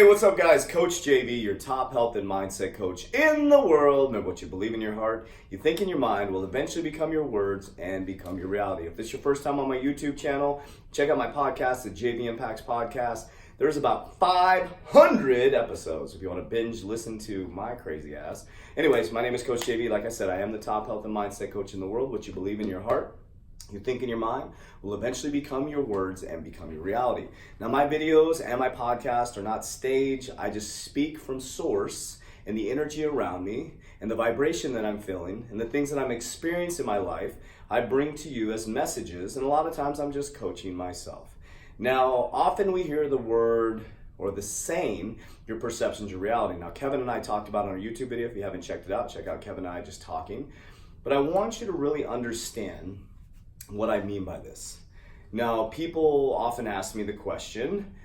Hey, what's up, guys? Coach JV, your top health and mindset coach in the world. Remember, what you believe in your heart, you think in your mind, will eventually become your words and become your reality. If this is your first time on my YouTube channel, check out my podcast, the JV Impacts Podcast. There's about 500 episodes if you want to binge listen to my crazy ass. Anyways, my name is Coach JV. Like I said, I am the top health and mindset coach in the world. What you believe in your heart, you think in your mind, will eventually become your words and become your reality. Now, my videos and my podcast are not staged. I just speak from source and the energy around me and the vibration that I'm feeling and the things that I'm experiencing in my life, I bring to you as messages, and a lot of times I'm just coaching myself. Now, often we hear the word or the saying, your perception's your reality. Now, Kevin and I talked about it on our YouTube video. If you haven't checked it out, check out Kevin and I just talking. But I want you to really understand what I mean by this. Now, people often ask me the question,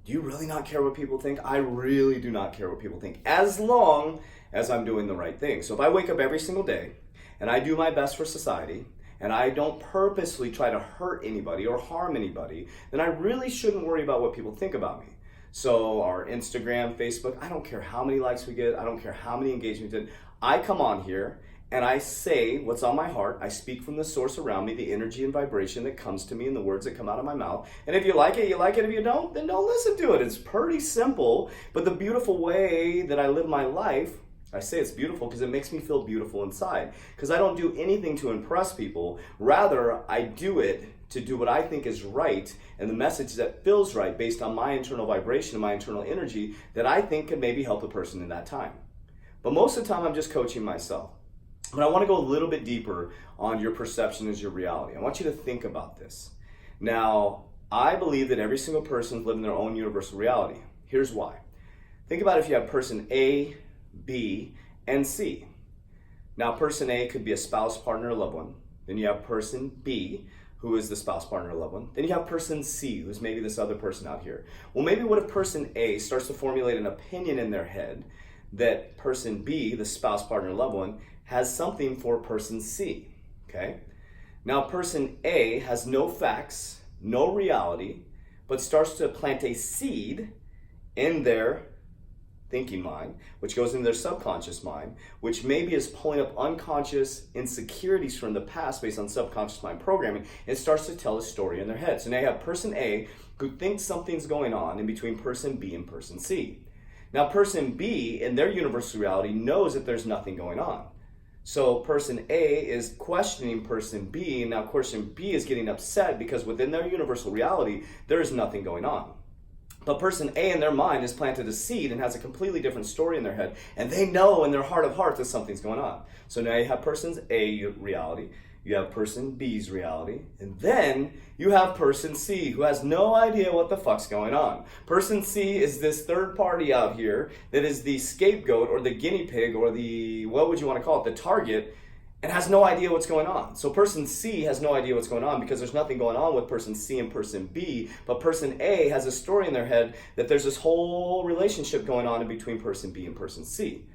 do you really not care what people think? I really do not care what people think, as long as I'm doing the right thing. So if I wake up every single day and I do my best for society, and I don't purposely try to hurt anybody or harm anybody, then I really shouldn't worry about what people think about me. So our Instagram, Facebook, I don't care how many likes we get, I don't care how many engagements we did. I come on here and I say what's on my heart. I speak from the source around me, the energy and vibration that comes to me and the words that come out of my mouth. And if you like it, you like it. If you don't, then don't listen to it. It's pretty simple. But the beautiful way that I live my life, I say it's beautiful because it makes me feel beautiful inside. Because I don't do anything to impress people. Rather, I do it to do what I think is right and the message that feels right based on my internal vibration and my internal energy that I think can maybe help a person in that time. But most of the time, I'm just coaching myself. But I want to go a little bit deeper on your perception as your reality. I want you to think about this. Now, I believe that every single person is living their own universal reality. Here's why. Think about if you have person A, B, and C. Now, person A could be a spouse, partner, or loved one. Then you have person B, who is the spouse, partner, or loved one. Then you have person C, who's maybe this other person out here. Well, maybe what if person A starts to formulate an opinion in their head that person B, the spouse, partner, or loved one, has something for person C, okay? Now, person A has no facts, no reality, but starts to plant a seed in their thinking mind, which goes into their subconscious mind, which maybe is pulling up unconscious insecurities from the past based on subconscious mind programming, and starts to tell a story in their head. So now you have person A who thinks something's going on in between person B and person C. Now, person B, in their universal reality, knows that there's nothing going on. So person A is questioning person B, and now person B is getting upset because within their universal reality, there is nothing going on. But person A in their mind has planted a seed and has a completely different story in their head, and they know in their heart of hearts that something's going on. So now you have person A reality, you have person B's reality, and then you have person C who has no idea what the fuck's going on. Person C is this third party out here that is the scapegoat or the guinea pig or the, what would you want to call it, the target, and has no idea what's going on. So person C has no idea what's going on because there's nothing going on with person C and person B, but person A has a story in their head that there's this whole relationship going on in between person B and person C.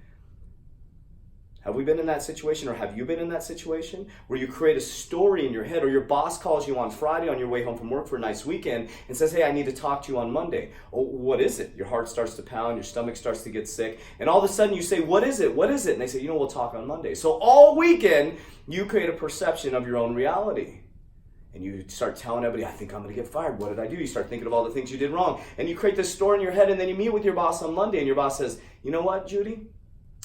Have we been in that situation, or have you been in that situation where you create a story in your head, or your boss calls you on Friday on your way home from work for a nice weekend and says, hey, I need to talk to you on Monday. Oh, what is it? Your heart starts to pound, your stomach starts to get sick, and all of a sudden you say, what is it? What is it? And they say, we'll talk on Monday. So all weekend, you create a perception of your own reality. And you start telling everybody, I think I'm going to get fired. What did I do? You start thinking of all the things you did wrong. And you create this story in your head, and then you meet with your boss on Monday, and your boss says, you know what, Judy?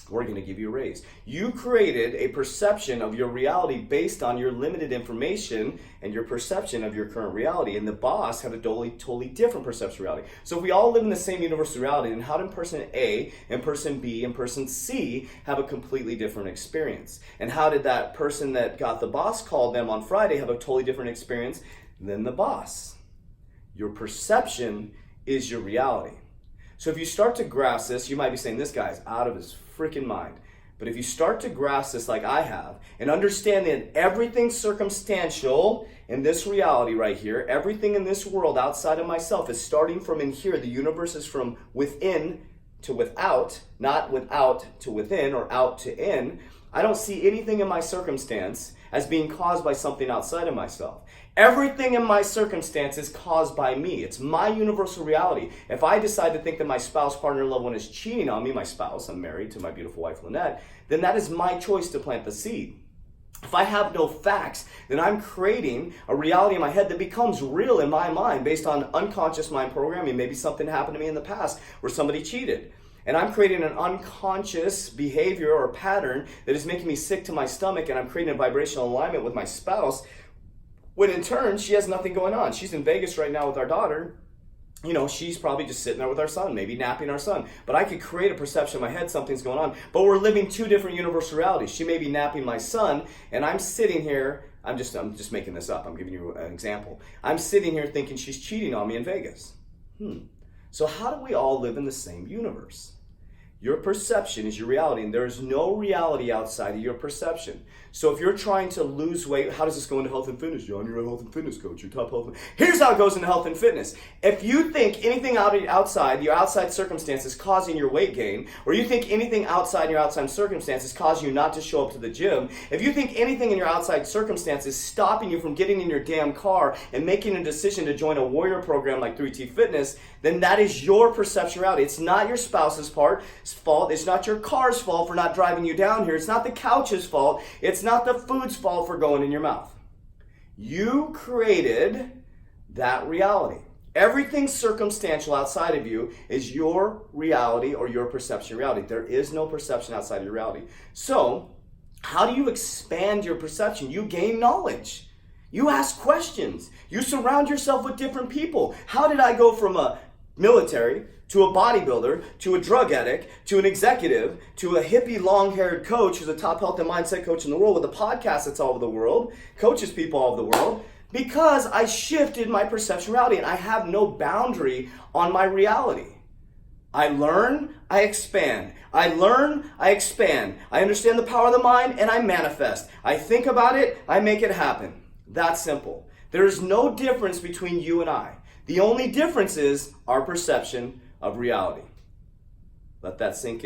We're going to give you a raise. You created a perception of your reality based on your limited information and your perception of your current reality. And the boss had a totally different perception of reality. So if we all live in the same universal reality, then how did person A and person B and person C have a completely different experience? And how did that person that got the boss called them on Friday have a totally different experience than the boss? Your perception is your reality. So if you start to grasp this, you might be saying, this guy's out of his freaking mind. But if you start to grasp this like I have, and understand that everything circumstantial in this reality right here, everything in this world outside of myself is starting from in here. The universe is from within to without, not without to within or out to in. I don't see anything in my circumstance as being caused by something outside of myself. Everything in my circumstance is caused by me. It's my universal reality. If I decide to think that my spouse, partner, loved one is cheating on me, my spouse, I'm married to my beautiful wife, Lynette, then that is my choice to plant the seed. If I have no facts, then I'm creating a reality in my head that becomes real in my mind based on unconscious mind programming. Maybe something happened to me in the past where somebody cheated. And I'm creating an unconscious behavior or pattern that is making me sick to my stomach, and I'm creating a vibrational alignment with my spouse, when in turn, she has nothing going on. She's in Vegas right now with our daughter. You know, she's probably just sitting there with our son, maybe napping our son. But I could create a perception in my head something's going on. But we're living two different universal realities. She may be napping my son, and I'm sitting here, I'm just making this up. I'm giving you an example. I'm sitting here thinking she's cheating on me in Vegas. So how do we all live in the same universe? Your perception is your reality, and there is no reality outside of your perception. So if you're trying to lose weight, how does this go into health and fitness, John? You're a health and fitness coach. You're top health. Here's how it goes into health and fitness. If you think anything outside, your outside circumstances causing your weight gain, or you think anything outside your outside circumstances causing you not to show up to the gym, if you think anything in your outside circumstances stopping you from getting in your damn car and making a decision to join a warrior program like 3T Fitness, then that is your perception reality. It's not your spouse's fault. It's not your car's fault for not driving you down here. It's not the couch's fault. It's not the food's fault for going in your mouth. You created that reality. Everything circumstantial outside of you is your reality or your perception reality. There is no perception outside of your reality. So, how do you expand your perception? You gain knowledge. You ask questions. You surround yourself with different people. How did I go from a military to a bodybuilder, to a drug addict, to an executive, to a hippie long-haired coach who's a top health and mindset coach in the world with a podcast that's all over the world, coaches people all over the world, because I shifted my perception reality and I have no boundary on my reality. I learn, I expand. I learn, I expand. I understand the power of the mind and I manifest. I think about it, I make it happen. That's simple. There is no difference between you and I. The only difference is our perception of reality. Let that sink in.